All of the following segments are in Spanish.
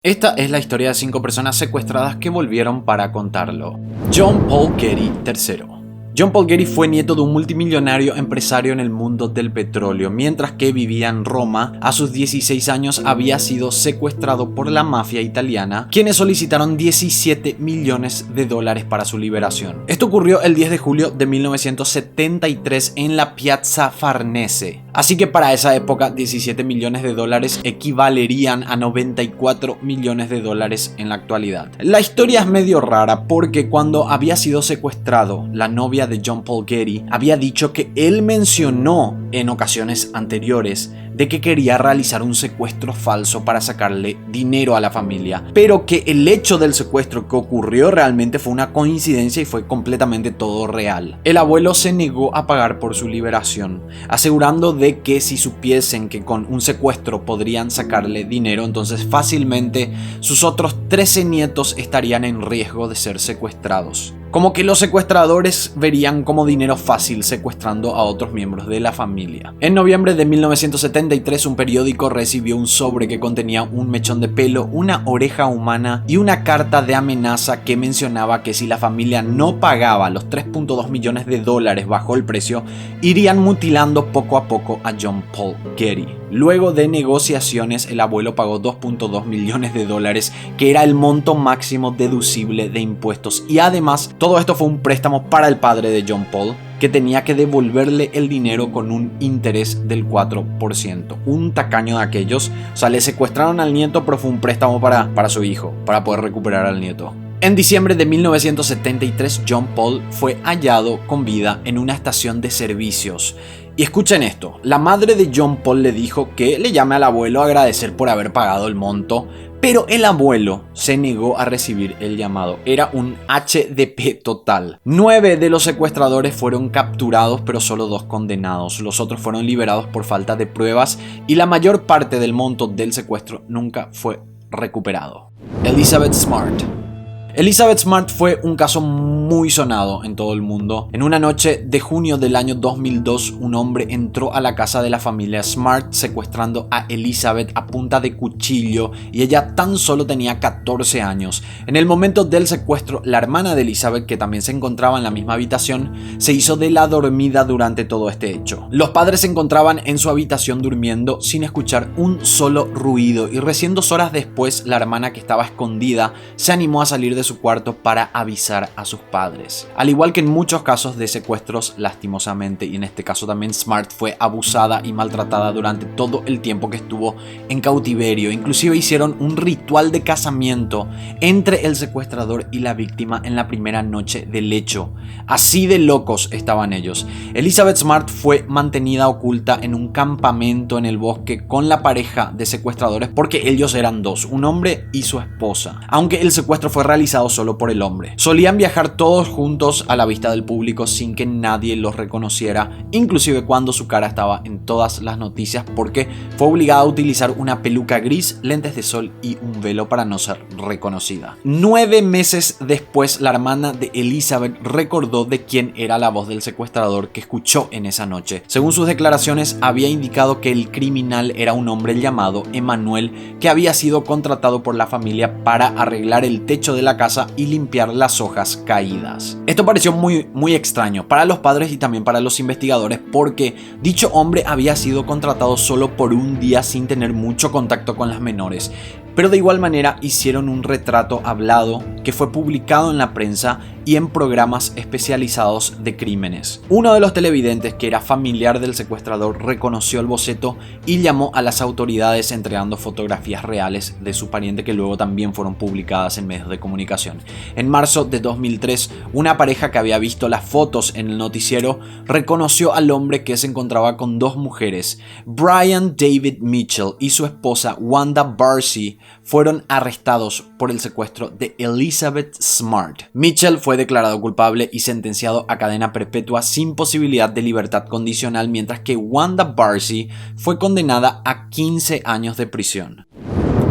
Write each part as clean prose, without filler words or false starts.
Esta es la historia de 5 personas secuestradas que volvieron para contarlo. John Paul Getty III. John Paul Getty fue nieto de un multimillonario empresario en el mundo del petróleo. Mientras que vivía en Roma, a sus 16 años había sido secuestrado por la mafia italiana, quienes solicitaron 17 millones de dólares para su liberación. Esto ocurrió el 10 de julio de 1973 en la Piazza Farnese. Así que para esa época 17 millones de dólares equivalerían a 94 millones de dólares en la actualidad. La historia es medio rara porque cuando había sido secuestrado, la novia de John Paul Getty había dicho que él mencionó en ocasiones anteriores de que quería realizar un secuestro falso para sacarle dinero a la familia, pero que el hecho del secuestro que ocurrió realmente fue una coincidencia y fue completamente todo real. El abuelo se negó a pagar por su liberación, asegurando de que si supiesen que con un secuestro podrían sacarle dinero, entonces fácilmente sus otros 13 nietos estarían en riesgo de ser secuestrados. Como que los secuestradores verían como dinero fácil secuestrando a otros miembros de la familia. En noviembre de 1973, un periódico recibió un sobre que contenía un mechón de pelo, una oreja humana y una carta de amenaza que mencionaba que si la familia no pagaba los 3.2 millones de dólares bajo el precio, irían mutilando poco a poco a John Paul Getty. Luego de negociaciones, el abuelo pagó 2.2 millones de dólares, que era el monto máximo deducible de impuestos, y además todo esto fue un préstamo para el padre de John Paul, que tenía que devolverle el dinero con un interés del 4%. Un tacaño de aquellos. O sea, le secuestraron al nieto, pero fue un préstamo para su hijo, para poder recuperar al nieto. En diciembre de 1973, John Paul fue hallado con vida en una estación de servicios. Y escuchen esto, la madre de John Paul le dijo que le llame al abuelo a agradecer por haber pagado el monto, pero el abuelo se negó a recibir el llamado. Era un HDP total. 9 de los secuestradores fueron capturados, pero solo 2 condenados. Los otros fueron liberados por falta de pruebas y la mayor parte del monto del secuestro nunca fue recuperado. Elizabeth Smart. Elizabeth Smart fue un caso muy sonado en todo el mundo. En una noche de junio del año 2002, un hombre entró a la casa de la familia Smart secuestrando a Elizabeth a punta de cuchillo y ella tan solo tenía 14 años. En el momento del secuestro, la hermana de Elizabeth, que también se encontraba en la misma habitación, se hizo de la dormida durante todo este hecho. Los padres se encontraban en su habitación durmiendo sin escuchar un solo ruido y recién 2 horas después, la hermana, que estaba escondida, se animó a salir de su cuarto para avisar a sus padres. Al igual que en muchos casos de secuestros, lastimosamente, y en este caso también, Smart fue abusada y maltratada durante todo el tiempo que estuvo en cautiverio. Inclusive hicieron un ritual de casamiento entre el secuestrador y la víctima en la primera noche del hecho. Así de locos estaban ellos. Elizabeth Smart fue mantenida oculta en un campamento en el bosque con la pareja de secuestradores, porque ellos eran 2, un hombre y su esposa, aunque el secuestro fue realizado solo por el hombre. Solían viajar todos juntos a la vista del público sin que nadie los reconociera, inclusive cuando su cara estaba en todas las noticias, porque fue obligada a utilizar una peluca gris, lentes de sol y un velo para no ser reconocida. 9 meses después, la hermana de Elizabeth recordó de quién era la voz del secuestrador que escuchó en esa noche. Según sus declaraciones, había indicado que el criminal era un hombre llamado Emmanuel, que había sido contratado por la familia para arreglar el techo de la casa y limpiar las hojas caídas. Esto pareció muy extraño para los padres y también para los investigadores, porque dicho hombre había sido contratado solo por un día sin tener mucho contacto con las menores. Pero de igual manera hicieron un retrato hablado que fue publicado en la prensa y en programas especializados de crímenes. Uno de los televidentes, que era familiar del secuestrador, reconoció el boceto y llamó a las autoridades entregando fotografías reales de su pariente, que luego también fueron publicadas en medios de comunicación. En marzo de 2003, una pareja que había visto las fotos en el noticiero reconoció al hombre, que se encontraba con 2 mujeres. Brian David Mitchell y su esposa Wanda Barcy fueron arrestados por el secuestro de Elizabeth Smart. Mitchell fue declarado culpable y sentenciado a cadena perpetua sin posibilidad de libertad condicional, mientras que Wanda Barcy fue condenada a 15 años de prisión.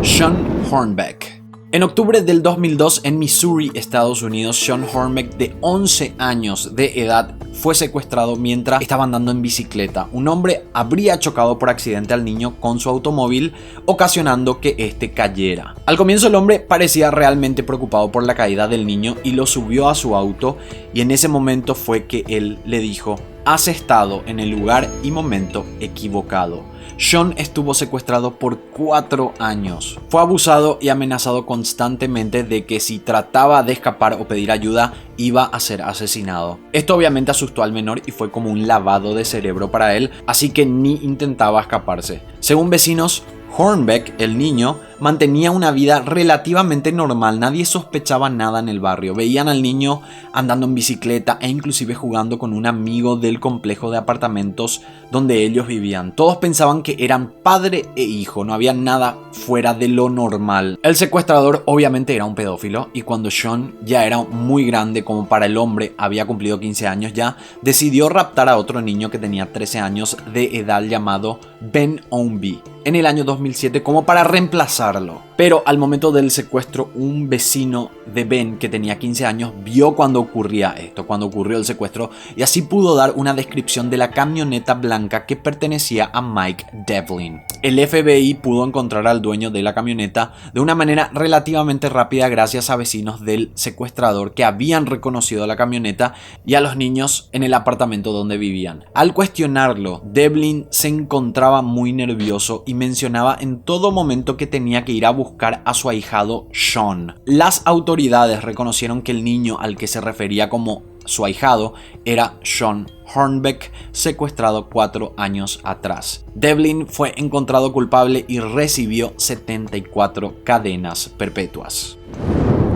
Sean Hornbeck. En octubre del 2002, en Missouri, Estados Unidos, Sean Hornbeck, de 11 años de edad, fue secuestrado mientras estaba andando en bicicleta. Un hombre habría chocado por accidente al niño con su automóvil, ocasionando que este cayera. Al comienzo el hombre parecía realmente preocupado por la caída del niño y lo subió a su auto, y en ese momento fue que él le dijo: "Has estado en el lugar y momento equivocado". Sean estuvo secuestrado por 4 años. Fue abusado y amenazado constantemente de que si trataba de escapar o pedir ayuda, iba a ser asesinado. Esto obviamente asustó al menor y fue como un lavado de cerebro para él, así que ni intentaba escaparse. Según vecinos, Hornbeck, el niño, mantenía una vida relativamente normal. Nadie sospechaba nada en el barrio. Veían al niño andando en bicicleta e inclusive jugando con un amigo del complejo de apartamentos donde ellos vivían. Todos pensaban que eran padre e hijo, no había nada fuera de lo normal. El secuestrador obviamente era un pedófilo, y cuando Sean ya era muy grande, como para el hombre había cumplido 15 años ya, decidió raptar a otro niño que tenía 13 años de edad llamado Ben Ownby en el año 2007 como para reemplazarlo. Pero al momento del secuestro, un vecino de Ben que tenía 15 años vio cuando ocurría esto, cuando ocurrió el secuestro, y así pudo dar una descripción de la camioneta blanca que pertenecía a Mike Devlin. El FBI pudo encontrar al dueño de la camioneta de una manera relativamente rápida gracias a vecinos del secuestrador que habían reconocido la camioneta y a los niños en el apartamento donde vivían. Al cuestionarlo, Devlin se encontraba muy nervioso y mencionaba en todo momento que tenía que ir a buscar a su ahijado Sean. Las autoridades reconocieron que el niño al que se refería como su ahijado era Sean Hornbeck, secuestrado 4 años atrás. Devlin fue encontrado culpable y recibió 74 cadenas perpetuas.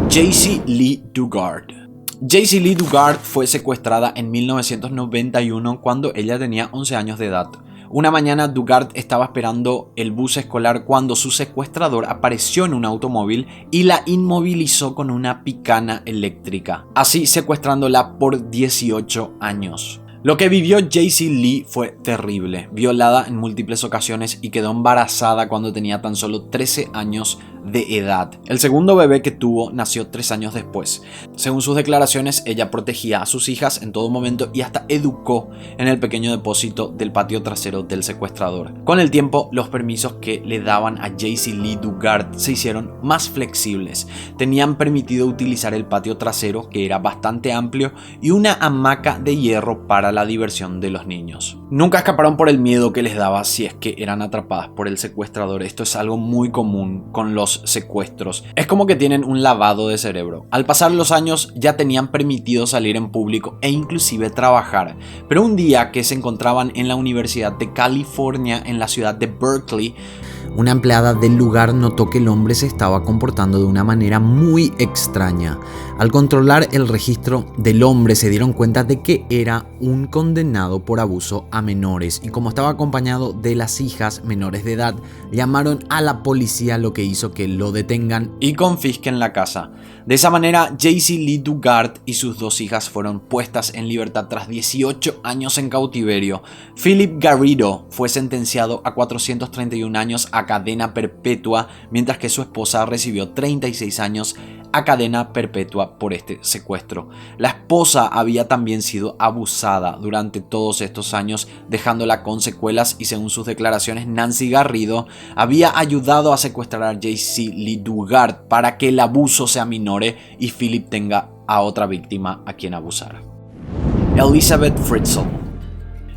Jaycee Lee Dugard. Jaycee Lee Dugard fue secuestrada en 1991 cuando ella tenía 11 años de edad. Una mañana Dugard estaba esperando el bus escolar cuando su secuestrador apareció en un automóvil y la inmovilizó con una picana eléctrica, así secuestrándola por 18 años. Lo que vivió Jaycee Lee fue terrible, violada en múltiples ocasiones y quedó embarazada cuando tenía tan solo 13 años de edad. El segundo bebé que tuvo nació 3 años después. Según sus declaraciones, ella protegía a sus hijas en todo momento y hasta educó en el pequeño depósito del patio trasero del secuestrador. Con el tiempo, los permisos que le daban a Jaycee Lee Dugard se hicieron más flexibles. Tenían permitido utilizar el patio trasero, que era bastante amplio, y una hamaca de hierro para la diversión de los niños. Nunca escaparon por el miedo que les daba si es que eran atrapadas por el secuestrador. Esto es algo muy común con los secuestros. Es como que tienen un lavado de cerebro. Al pasar los años ya tenían permitido salir en público e inclusive trabajar. Pero un día que se encontraban en la Universidad de California en la ciudad de Berkeley, una empleada del lugar notó que el hombre se estaba comportando de una manera muy extraña. Al controlar el registro del hombre se dieron cuenta de que era un condenado por abuso a menores, y como estaba acompañado de las hijas menores de edad, llamaron a la policía, lo que hizo que lo detengan y confisquen la casa. De esa manera, Jaycee Lee Dugard y sus 2 hijas fueron puestas en libertad tras 18 años en cautiverio. Philip Garrido fue sentenciado a 431 años a cadena perpetua, mientras que su esposa recibió 36 años a cadena perpetua por este secuestro. La esposa había también sido abusada durante todos estos años, dejándola con secuelas, y según sus declaraciones, Nancy Garrido había ayudado a secuestrar a Jaycee Lee Dugard para que el abuso se aminore y Philip tenga a otra víctima a quien abusar. Elizabeth Fritzl.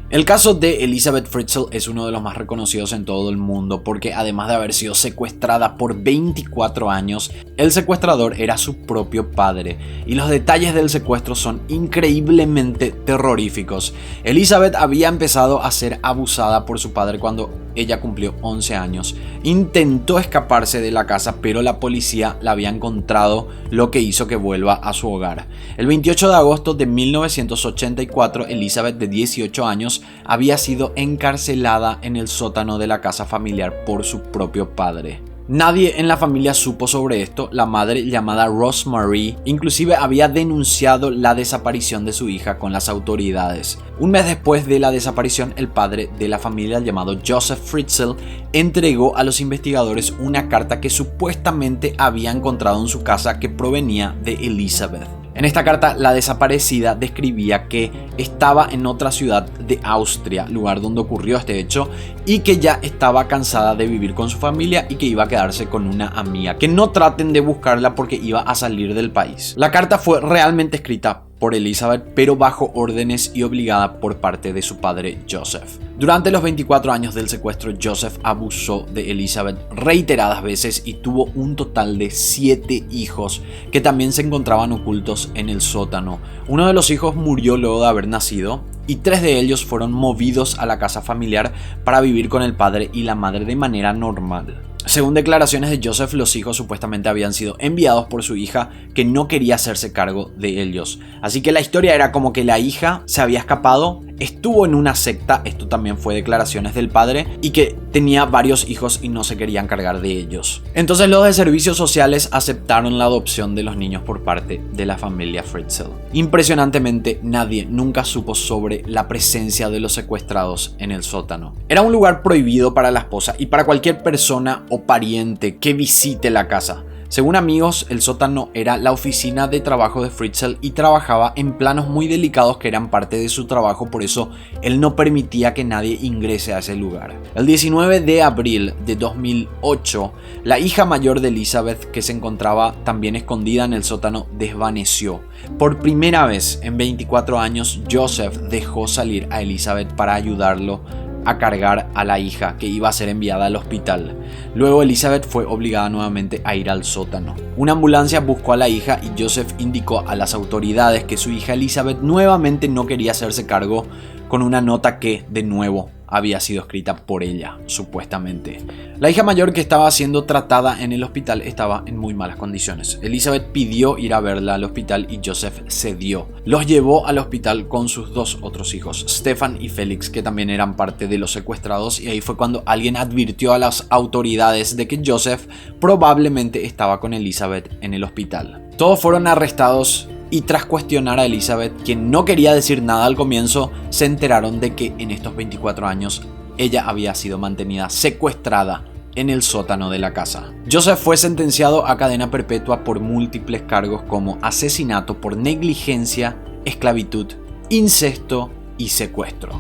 El caso de Elizabeth Fritzl es uno de los más reconocidos en todo el mundo porque, además de haber sido secuestrada por 24 años, el secuestrador era su propio padre, y los detalles del secuestro son increíblemente terroríficos. Elizabeth había empezado a ser abusada por su padre cuando ella cumplió 11 años. Intentó escaparse de la casa, pero la policía la había encontrado, lo que hizo que vuelva a su hogar. El 28 de agosto de 1984, Elizabeth, de 18 años, había sido encarcelada en el sótano de la casa familiar por su propio padre. Nadie en la familia supo sobre esto. La madre, llamada Rosemary, inclusive había denunciado la desaparición de su hija con las autoridades. Un mes después de la desaparición, el padre de la familia, llamado Joseph Fritzl, entregó a los investigadores una carta que supuestamente había encontrado en su casa que provenía de Elizabeth. En esta carta, la desaparecida describía que estaba en otra ciudad de Austria, lugar donde ocurrió este hecho, y que ya estaba cansada de vivir con su familia y que iba a quedarse con una amiga. Que no traten de buscarla porque iba a salir del país. La carta fue realmente escrita por Elizabeth, pero bajo órdenes y obligada por parte de su padre Joseph. Durante los 24 años del secuestro, Joseph abusó de Elizabeth reiteradas veces y tuvo un total de 7 hijos que también se encontraban ocultos en el sótano. Uno de los hijos murió luego de haber nacido y 3 de ellos fueron movidos a la casa familiar para vivir con el padre y la madre de manera normal. Según declaraciones de Joseph, los hijos supuestamente habían sido enviados por su hija, que no quería hacerse cargo de ellos. Así que la historia era como que la hija se había escapado, estuvo en una secta, esto también fue declaraciones del padre, y que tenía varios hijos y no se querían cargar de ellos. Entonces los de servicios sociales aceptaron la adopción de los niños por parte de la familia Fritzl. Impresionantemente, nadie nunca supo sobre la presencia de los secuestrados en el sótano. Era un lugar prohibido para la esposa y para cualquier persona o pariente que visite la casa. Según amigos, el sótano era la oficina de trabajo de Fritzl y trabajaba en planos muy delicados que eran parte de su trabajo, por eso él no permitía que nadie ingrese a ese lugar. El 19 de abril de 2008, la hija mayor de Elizabeth, que se encontraba también escondida en el sótano, desvaneció. Por primera vez en 24 años, Joseph dejó salir a Elizabeth para ayudarlo a cargar a la hija que iba a ser enviada al hospital. Luego Elizabeth fue obligada nuevamente a ir al sótano. Una ambulancia buscó a la hija y Joseph indicó a las autoridades que su hija Elizabeth nuevamente no quería hacerse cargo, con una nota que, de nuevo, había sido escrita por ella, supuestamente. La hija mayor, que estaba siendo tratada en el hospital, estaba en muy malas condiciones. Elizabeth pidió ir a verla al hospital y Joseph cedió. Los llevó al hospital con sus 2 otros hijos, Stefan y Felix, que también eran parte de los secuestrados, y ahí fue cuando alguien advirtió a las autoridades de que Joseph probablemente estaba con Elizabeth en el hospital. Todos fueron arrestados y tras cuestionar a Elizabeth, quien no quería decir nada al comienzo, se enteraron de que en estos 24 años ella había sido mantenida secuestrada en el sótano de la casa. Joseph fue sentenciado a cadena perpetua por múltiples cargos como asesinato por negligencia, esclavitud, incesto y secuestro.